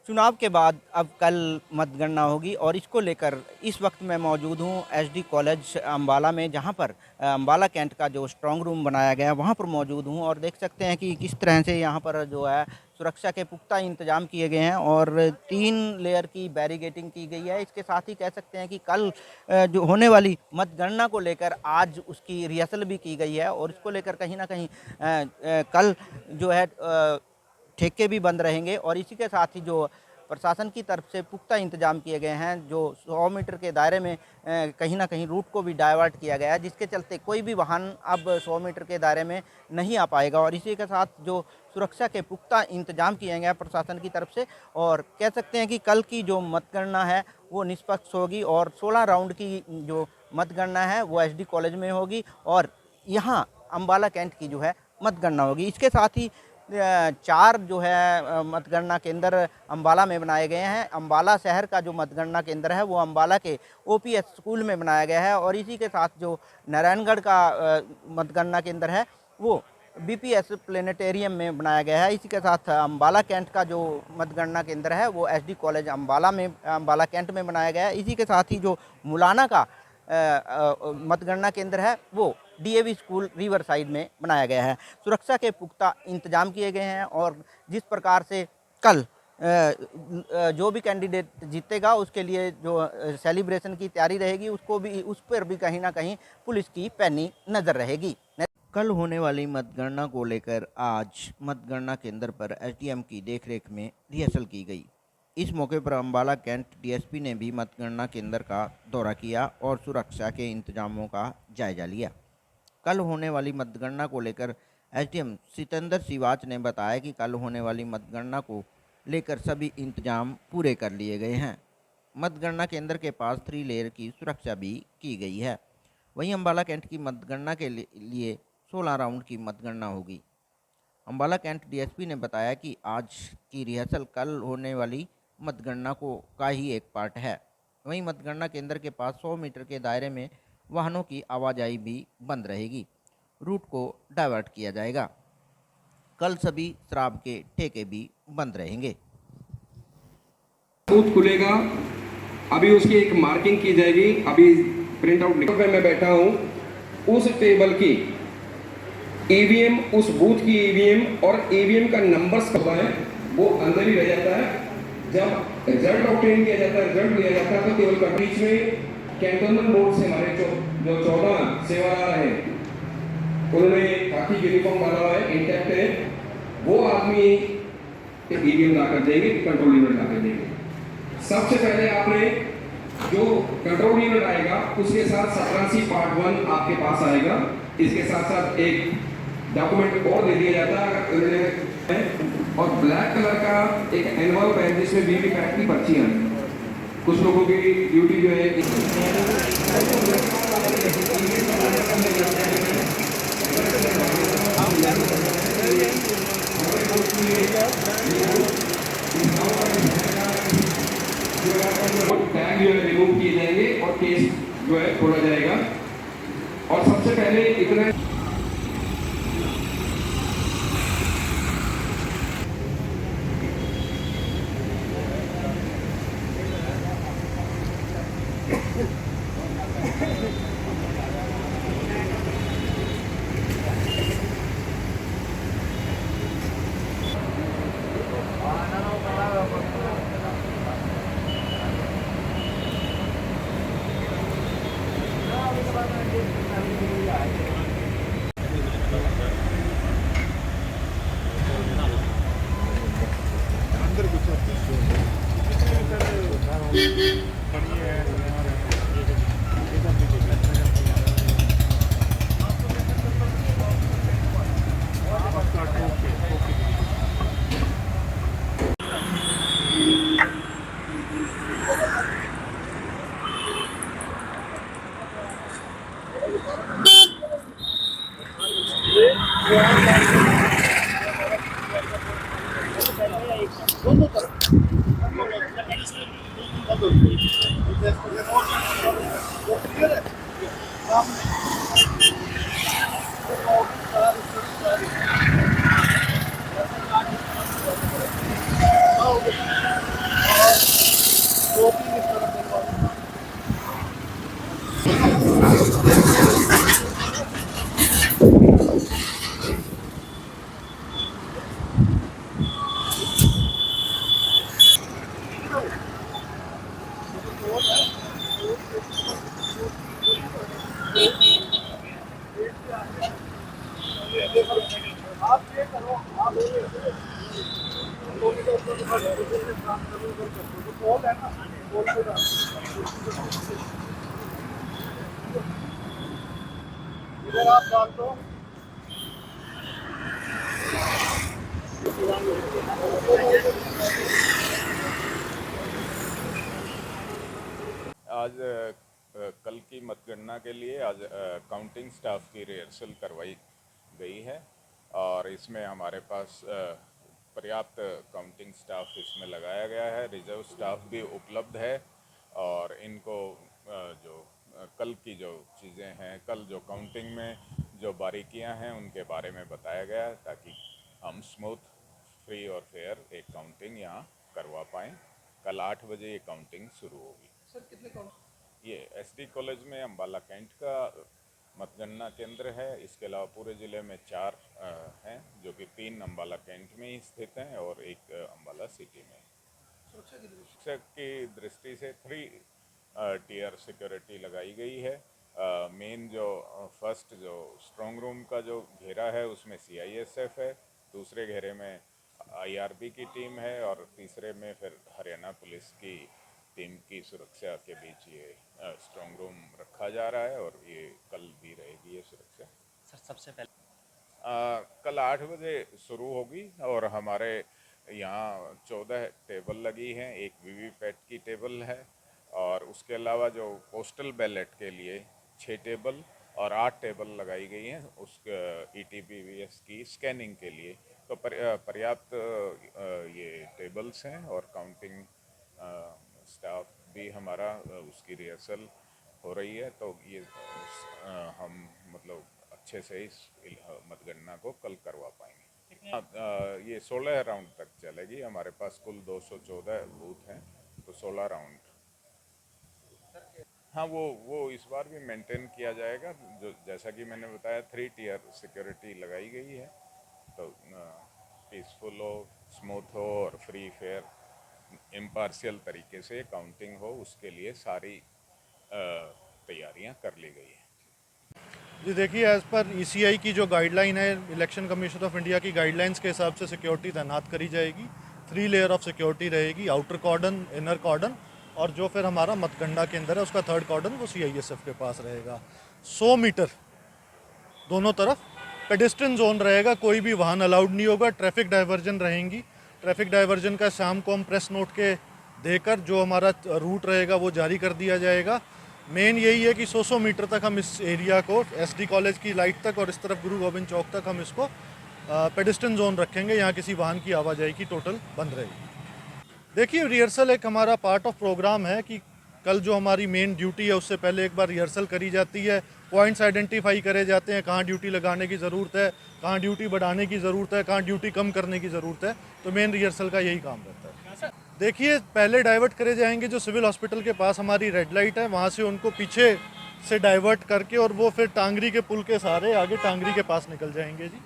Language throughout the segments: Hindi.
चुनाव के बाद अब कल मतगणना होगी और इसको लेकर इस वक्त मैं मौजूद हूँ एसडी कॉलेज अम्बाला में, जहाँ पर अम्बाला कैंट का जो स्ट्रांग रूम बनाया गया है वहाँ पर मौजूद हूँ। और देख सकते हैं कि किस तरह से यहाँ पर जो है सुरक्षा के पुख्ता इंतजाम किए गए हैं और 3 लेयर की बैरिगेटिंग की गई है। इसके साथ ही कह सकते हैं कि कल जो होने वाली मतगणना को लेकर आज उसकी रिहर्सल भी की गई है और इसको लेकर कहीं ना कहीं कल जो है ठेके भी बंद रहेंगे। और इसी के साथ ही जो प्रशासन की तरफ से पुख्ता इंतजाम किए गए हैं, जो 100 मीटर के दायरे में कहीं ना कहीं रूट को भी डाइवर्ट किया गया है, जिसके चलते कोई भी वाहन अब 100 मीटर के दायरे में नहीं आ पाएगा। और इसी के साथ जो सुरक्षा के पुख्ता इंतजाम किए गए हैं प्रशासन की तरफ से, और कह सकते हैं कि कल की जो मतगणना है वो निष्पक्ष होगी और 16 राउंड की जो मतगणना है वो एसडी कॉलेज में होगी और यहाँ अम्बाला कैंट की जो है मतगणना होगी। इसके साथ ही 4 जो है मतगणना केंद्र अम्बाला में बनाए गए हैं। अम्बाला शहर का जो मतगणना केंद्र है वो अम्बाला के ओपीएस स्कूल में बनाया गया है और इसी के साथ जो नारायणगढ़ का मतगणना केंद्र है वो बीपीएस प्लेनेटेरियम में बनाया गया है। इसी के साथ अम्बाला कैंट का जो मतगणना केंद्र है वो एसडी कॉलेज अम्बाला कैंट में बनाया गया है। इसी के साथ ही जो मुलाना का मतगणना केंद्र है वो डीएवी स्कूल रिवर साइड में बनाया गया है। सुरक्षा के पुख्ता इंतजाम किए गए हैं और जिस प्रकार से कल जो भी कैंडिडेट जीतेगा उसके लिए जो सेलिब्रेशन की तैयारी रहेगी उस पर भी कहीं ना कहीं पुलिस की पैनी नज़र रहेगी। कल होने वाली मतगणना को लेकर आज मतगणना केंद्र पर एसडीएम की देखरेख में रिहर्सल की गई। इस मौके पर अम्बाला कैंट डीएसपी ने भी मतगणना केंद्र का दौरा किया और सुरक्षा के इंतजामों का जायजा लिया। कल होने वाली मतगणना को लेकर एसडीएम सितेंद्र सिवाच ने बताया कि कल होने वाली मतगणना को लेकर सभी इंतजाम पूरे कर लिए गए हैं। मतगणना केंद्र के पास 3 लेयर की सुरक्षा भी की गई है। वहीं अम्बाला कैंट की मतगणना के लिए 16 राउंड की मतगणना होगी। अम्बाला कैंट डीएसपी ने बताया कि आज की रिहर्सल कल होने वाली मतगणना का ही एक पार्ट है। वहीं मतगणना केंद्र के पास 100 मीटर के दायरे में वाहनों की आवाजाही भी बंद रहेगी। रूट को डाइवर्ट किया जाएगा। कल सभी शराब के ठेके भी बंद रहेंगे। बूथ खुलेगा, अभी उसकी एक मार्किंग की जाएगी। अभी प्रिंट आउट पे मैं बैठा हूं, उस टेबल की ईवीएम, उस बूथ की ईवीएम और ईवीएम का नंबर्स होता है वो अंदर ही रह जाता है। जब रिजल्ट ऑब्टेन किया जाता है, रिजल्ट लिया जाता है तो केवल का बीच में कैंटोनमेंट बोर्ड से हमारे जो 14 सेवादार हैं उन्होंने काफी यूनिफॉर्म डाला हुआ है, इंटैक्ट है, वो आदमी ईवीएम ला कर देंगे, कंट्रोल यूनिट ला कर देंगे। सबसे पहले आपने जो कंट्रोल यूनिट आएगा उसके साथ 17C पार्ट 1 आपके पास आएगा। इसके साथ साथ एक डॉक्यूमेंट और दे दिया जाता है और ब्लैक कलर का एक एनवलप है जिसमें वीवीपैट की पर्चियां हैं। कुछ लोगों की ड्यूटी जो है टैग जो है रिमूव किए जाएंगे और केस जो है खोला जाएगा। और सबसे पहले इतना आज कल की मतगणना के लिए आज काउंटिंग स्टाफ की रिहर्सल करवाई गई है और इसमें हमारे पास पर्याप्त काउंटिंग स्टाफ इसमें लगाया गया है। रिजर्व स्टाफ भी उपलब्ध है और इनको जो कल की जो चीज़ें हैं, कल जो काउंटिंग में जो बारीकियां हैं उनके बारे में बताया गया है ताकि हम स्मूथ, फ्री और फेयर एक काउंटिंग यहाँ करवा पाएँ। कल 8 बजे ये काउंटिंग शुरू होगी। ये एसडी कॉलेज में अम्बाला कैंट का मतगणना केंद्र है। इसके अलावा पूरे ज़िले में 4 हैं, जो कि 3 अम्बाला कैंट में ही स्थित हैं और 1 अम्बाला सिटी में। सुरक्षा की दृष्टि से 3 टियर सिक्योरिटी लगाई गई है। मेन जो फर्स्ट जो स्ट्रॉन्ग रूम का जो घेरा है उसमें CISF है, दूसरे घेरे में IRB की टीम है और तीसरे में फिर हरियाणा पुलिस की टीम की सुरक्षा के बीच ये स्ट्रॉन्ग रूम रखा जा रहा है और ये कल भी रहेगी ये सुरक्षा। सर सबसे पहले कल 8 बजे शुरू होगी और हमारे यहाँ 14 टेबल लगी हैं, एक वीवीपैट की टेबल है और उसके अलावा जो पोस्टल बैलेट के लिए 6 टेबल और 8 टेबल लगाई गई हैं उस ETPVS की स्कैनिंग के लिए। तो पर्याप्त ये टेबल्स हैं और काउंटिंग स्टाफ भी हमारा उसकी रिहर्सल हो रही है। तो ये हम मतलब अच्छे से इस मतगणना को कल करवा पाएंगे। ये 16 राउंड तक चलेगी। हमारे पास कुल 214 बूथ हैं, तो 16 राउंड। हाँ, वो इस बार भी मेंटेन किया जाएगा। जो जैसा कि मैंने बताया 3 टियर सिक्योरिटी लगाई गई है, तो पीसफुल हो, स्मूथ हो और फ्री फेयर इम्पार्शियल तरीके से काउंटिंग हो, उसके लिए सारी तैयारियां कर ली गई हैं। जी देखिए, एज़ पर ECI की जो गाइडलाइन है, इलेक्शन कमीशन ऑफ इंडिया की गाइडलाइंस के हिसाब से सिक्योरिटी तैनात करी जाएगी। 3 लेयर ऑफ सिक्योरिटी रहेगी, आउटर कॉर्डन, इनर कॉर्डन और जो फिर हमारा मतगणना केंद्र है उसका 3rd कॉर्डन वो CISF के पास रहेगा। 100 मीटर दोनों तरफ पेडेस्ट्रियन जोन रहेगा, कोई भी वाहन अलाउड नहीं होगा। ट्रैफिक डाइवर्जन रहेंगी। ट्रैफिक डाइवर्जन का शाम को हम प्रेस नोट के देकर जो हमारा रूट रहेगा वो जारी कर दिया जाएगा। मेन यही है कि 100 मीटर तक हम इस एरिया को SD कॉलेज की लाइट तक और इस तरफ गुरु गोविंद चौक तक हम इसको पेडेस्ट्रियन जोन रखेंगे। यहाँ किसी वाहन की आवाजाही की टोटल बंद रहेगी। देखिए, रिहर्सल एक हमारा पार्ट ऑफ प्रोग्राम है कि कल जो हमारी मेन ड्यूटी है उससे पहले एक बार रिहर्सल करी जाती है, पॉइंट्स आइडेंटिफाई करे जाते हैं, कहाँ ड्यूटी लगाने की ज़रूरत है, कहाँ ड्यूटी बढ़ाने की ज़रूरत है, कहाँ ड्यूटी कम करने की ज़रूरत है। तो मेन रिहर्सल का यही काम रहता है। देखिए, पहले डाइवर्ट करे जाएंगे जो सिविल हॉस्पिटल के पास हमारी रेड लाइट है, वहाँ से उनको पीछे से डाइवर्ट करके और वो फिर टांगरी के पुल के सहारे आगे टांगरी के पास निकल जाएंगे जी।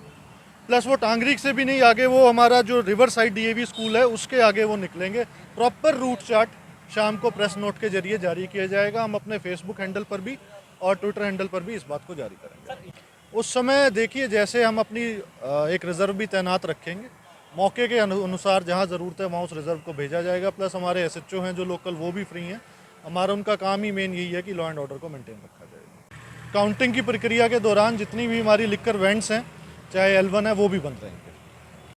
प्लस वो टांगरी से भी नहीं आगे, वो हमारा जो रिवर साइड DAV स्कूल है उसके आगे वो निकलेंगे। प्रॉपर रूट चार्ट शाम को प्रेस नोट के जरिए जारी किया जाएगा। हम अपने फेसबुक हैंडल पर भी और ट्विटर हैंडल पर भी इस बात को जारी करेंगे। उस समय देखिए, जैसे हम अपनी एक रिज़र्व भी तैनात रखेंगे, मौके के अनुसार जहाँ ज़रूरत है वहाँ उस रिज़र्व को भेजा जाएगा। प्लस हमारे SHO हैं जो लोकल, वो भी फ्री हैं। हमारा उनका काम ही मेन यही है कि लॉ एंड ऑर्डर को मेंटेन रखा जाएगा। काउंटिंग की प्रक्रिया के दौरान जितनी भी हमारी लिकर वेंट्स हैं, चाहे L1 है, वो भी बंद रहेंगे।